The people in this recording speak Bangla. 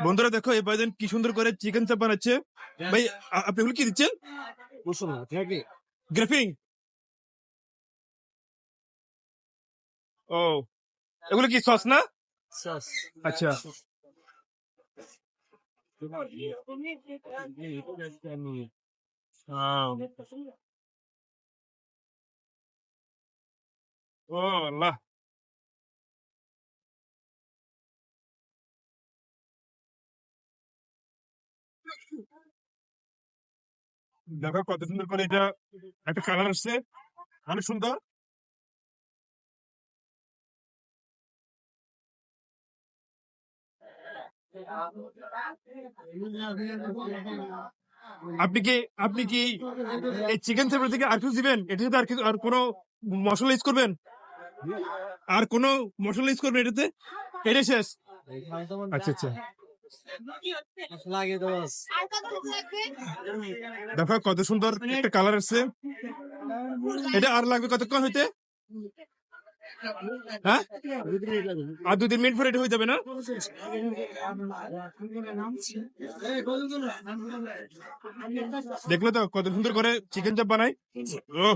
বন্ধুরা দেখো এই ভাইজান কি সুন্দর করে চিকেন চাপ বানাচ্ছে। ভাই আপনি এগুলো কি দিচ্ছেন? গ্রেফিং। ও, এগুলো কি সস না? আচ্ছা। ও আল্লাহ, দেখো কত সুন্দর করে এটা একটা কালার আসছে, অনেক সুন্দর। আপনি কি আপনি কি এই চিকেন চাপের থেকে আর কিছু দিবেন? এটার সাথে আর কিছু, আর কোনো মশলা ইউজ করবেন? আর কোনো মশলা ইউজ করবেন এটাতে? এটাই শেষ? আচ্ছা আচ্ছা। দেখো কত সুন্দর একটা কালার আসছে। এটা আর লাগবে কতক্ষণ হইতে? হ্যাঁ, আর 2-3 মিনিট পরে এটা হয়ে যাবে না? দেখলো তো কত সুন্দর করে চিকেন চাপ বানাই। ও